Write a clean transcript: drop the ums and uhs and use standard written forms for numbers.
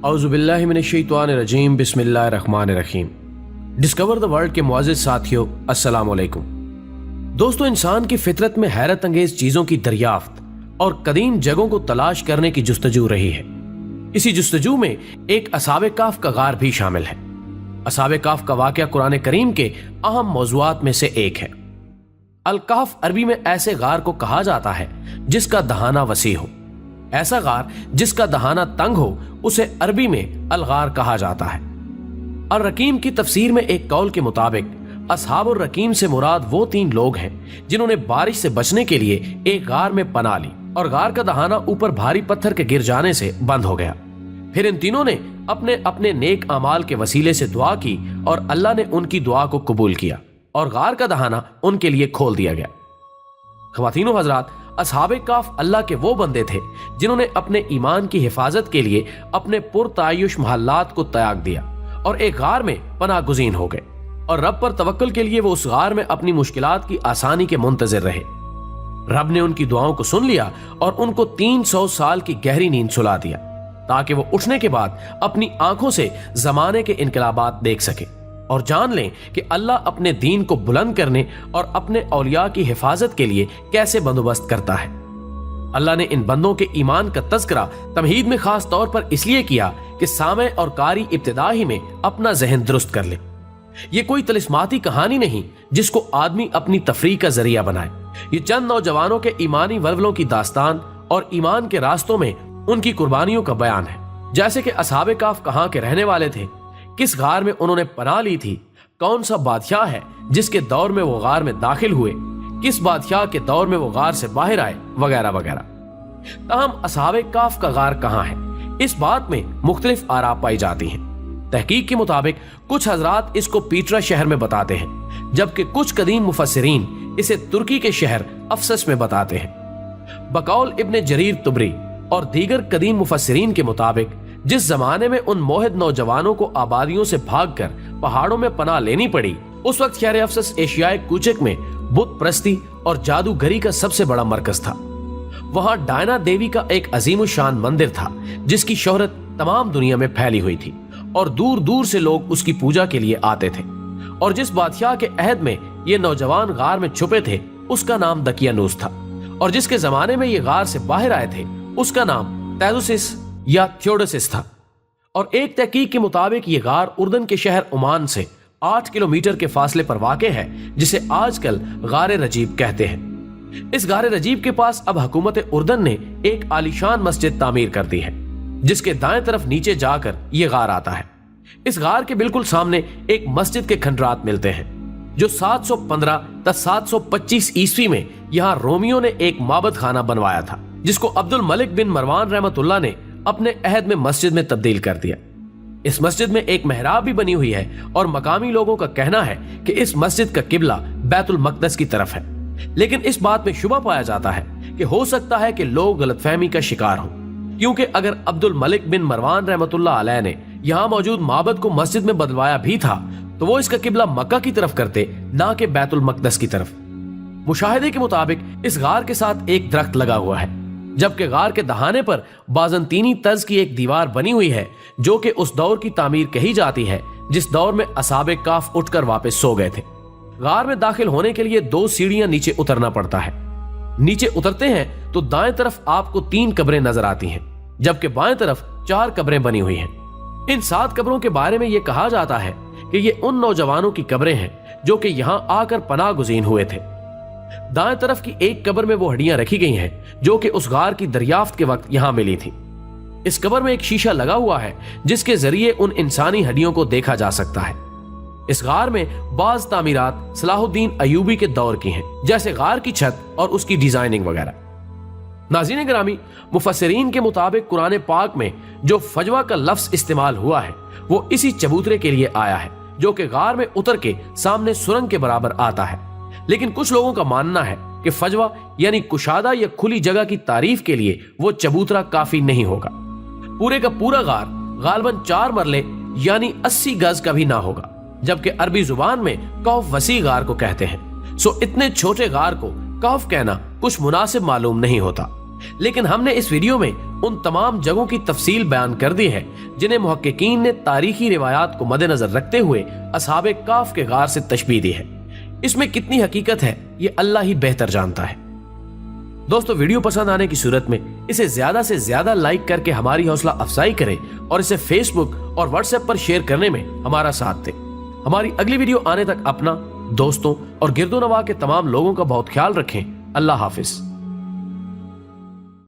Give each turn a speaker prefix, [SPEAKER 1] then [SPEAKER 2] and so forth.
[SPEAKER 1] औज़ु बिल्लाहि मिनश्शैतानिर्रजीम बिस्मिल्लाहिर्रहमानिर्रहीम। Discover the world के मुअज़्ज़िज़ साथियों, अस्सलामु अलैकुम। दोस्तों, इंसान की फितरत में हैरत अंगेज चीजों की दरियाफ्त और कदीम जगहों को तलाश करने की जुस्तजू रही है। इसी जुस्तजू में एक असहाबे काफ का गार भी शामिल है। असहाबे काफ का वाक़या कुरान करीम के अहम मौज़ूआत में से एक है। अल कहफ अरबी में ऐसे गार को कहा जाता है जिसका दहाना वसी हो। ऐसा गार जिसका दहाना तंग हो उसे अरबी में अल गार कहा जाता है। अल रकीम की तफसीर में एक कौल के मुताबिक असहाबुर रकीम से मुराद वो 3 लोग हैं जिन्होंने बारिश से बचने के लिए एक गार में पनाह ली और गार का दहाना ऊपर भारी पत्थर के गिर जाने से बंद हो गया। फिर इन तीनों ने अपने अपने नेक अमाल के वसीले से दुआ की और अल्लाह ने उनकी दुआ को कबूल किया और गार का दहाना उनके लिए खोल दिया गया। ख़वातीनो हज़रात, असहाबे काफ अल्लाह के वो बंदे थे जिन्होंने अपने ईमान की हिफाजत के लिए अपने पुरतायुश महल्लात को त्याग दिया और एक गार में पनाह गुज़ीन हो गए और रब पर तवक्कुल के लिए वो उस गार में अपनी मुश्किलात की आसानी के मुंतज़िर रहे। रब ने उनकी दुआओं को सुन लिया और उनको 300 साल की गहरी नींद सुला दिया ताकि वो उठने के बाद अपनी आंखों से जमाने के इनकलाबात देख सके और जान लें कि अल्लाह अपने दीन को बुलंद करने और अपने औलिया की हिफाजत के लिए कैसे बंदोबस्त करता है। अल्लाह ने इन बंदों के ईमान का तज़किरा तमहीद में खास तौर पर इसलिए किया कि सामे और कारी इब्तिदा ही में अपना जहन दुरुस्त कर ले। ये कोई तिलिस्माती कहानी नहीं जिसको आदमी अपनी तफरीह का जरिया बनाए। ये चंद नौजवानों के ईमानी वलवलों की दास्तान और ईमान के रास्तों में उनकी कुर्बानियों का बयान है। जैसे कि असहाबे काफ कहाँ के रहने वाले थे, किस गार में उन्होंने पनाह ली थी, कौन सा बादशाह है जिसके दौर में वो गार में दाखिल हुए, किस बादशाह के दौर में वो गार से बाहर आए, वगैरह वगैरह। ताहम असहाबे काफ का गार कहाँ है, इस बात में मुख्तलिफ आरा पाई जाती हैं। तहकीक के मुताबिक कुछ हजरात इसको पीटरा शहर में बताते हैं, जबकि कुछ कदीम मुफस्सिरीन इसे तुर्की के शहर अफसस में बताते हैं। बकौल इब्ने जरीर तुबरी और दीगर कदीम मुफस्सिरीन के मुताबिक जिस जमाने में उन मोहिद नौजवानों को आबादियों से भागकर पहाड़ों में पनाह लेनी पड़ी, उस वक्त शहर अफसस एशियाई कूचक में बुत प्रस्ती और जादूगरी का सबसे बड़ा मरकज था। वहां डायना देवी का एक अजीम शान मंदिर था जिसकी शोहरत तमाम दुनिया में फैली हुई थी और दूर दूर से लोग उसकी पूजा के लिए आते थे। और जिस बादशाह के अहद में ये नौजवान गार में छुपे थे उसका नाम दकियानूस था और जिसके जमाने में ये गार से बाहर आए थे उसका नाम तैदुसिस या थियोडोसिस था। और एक तहकीक के मुताबिक ये गार उर्दन के शहर ओमान से 8 किलोमीटर के फासले पर वाक़े है, जिसे आजकल गारे रजीब कहते हैं। इस गारे रजीब के पास अब हुकूमत उर्दन ने एक आलीशान मस्जिद तामीर कर दी है जिसके दाएं तरफ नीचे जाकर ये गार आता है। इस गार के बिल्कुल सामने एक मस्जिद के खंडरात मिलते हैं जो 715 तथा 725 ईस्वी में यहाँ रोमियो ने एक माबद खाना बनवाया था जिसको अब्दुल मलिक बिन मरवान रहमतुल्लाह ने अपने अहद में मस्जिद में तब्दील कर दिया। इस मस्जिद में एक मेहराब भी बनी हुई है और मकामी लोगों का कहना है कि इस मस्जिद का किबला बैतुल मक़दस की तरफ है। लेकिन इस बात में शुबा पाया जाता है कि हो सकता है कि लोग गलतफहमी का शिकार हों, क्योंकि अगर अब्दुल मलिक बिन मरवान रहमतुल्लाह अलैह ने यहाँ मौजूद माबद को मस्जिद में बदलवाया भी था तो वो इसका किबला मक्का की तरफ करते, ना कि बैतुल मक़दस की तरफ। मुशाहिदे के मुताबिक इस गार के साथ एक दरख्त लगा हुआ है, जबकि गार के दहाने पर बाज़ंतीनी तर्ज की एक दीवार बनी हुई है जो कि उस दौर की तामीर कही जाती है जिस दौर में असहाबे काफ उठकर वापस सो गए थे। गार में दाखिल होने के लिए 2 सीढ़ियां नीचे उतरना पड़ता है। नीचे उतरते हैं तो दाएं तरफ आपको 3 कब्रें नजर आती हैं, जबकि बाएं तरफ 4 कब्रें बनी हुई हैं। इन 7 कब्रों के बारे में यह कहा जाता है कि ये उन नौजवानों की कब्रें हैं जो कि यहां आकर पनाह गुज़ीन हुए थे। दाएं तरफ की एक कब्र में वो हड्डियां रखी गई हैं जो कि उस गार की दरियाफ्त के वक्त यहां मिली थी। इस कब्र में एक शीशा लगा हुआ है जिसके जरिए उन इंसानी हड्डियों को देखा जा सकता है। इस गार में बाज तामीरात सलाहुद्दीन अयूबी के दौर की हैं, जैसे गार की छत और उसकी डिजाइनिंग वगैरह। नाज़रीन गिरामी, मुफस्सिरीन के मुताबिक कुरान पाक में जो फजवा का लफ्ज इस्तेमाल हुआ है वो इसी चबूतरे के लिए आया है जो कि गार में उतर के सामने सुरंग के बराबर आता है। लेकिन कुछ लोगों का मानना है कि फजवा यानी कुशादा या खुली जगह की तारीफ के लिए वो चबूतरा काफी नहीं होगा। पूरे का पूरा गार गालबन 4 मरले यानी 80 गज का भी ना होगा, जबकि अरबी जुबान में कौफ वसी गार को कहते हैं। सो इतने छोटे गार को कौफ कहना कुछ मुनासिब मालूम नहीं होता। लेकिन हमने इस वीडियो में ان تمام جگہوں کی تفصیل بیان کر دی ہے جنہیں محققین نے تاریخی روایات کو مد نظر رکھتے ہوئے اصحاب کاف کے غار سے تشبیہ دی ہے۔ اس میں کتنی حقیقت ہے یہ اللہ ہی بہتر جانتا ہے۔ دوستو، ویڈیو پسند آنے کی صورت میں اسے زیادہ سے زیادہ لائک کر کے ہماری حوصلہ افزائی کریں اور اسے فیس بک اور واٹس ایپ پر شیئر کرنے میں ہمارا ساتھ دیں۔ ہماری اگلی ویڈیو آنے تک اپنا، دوستوں اور گرد و نواح کے تمام لوگوں کا بہت خیال رکھیں۔ اللہ حافظ۔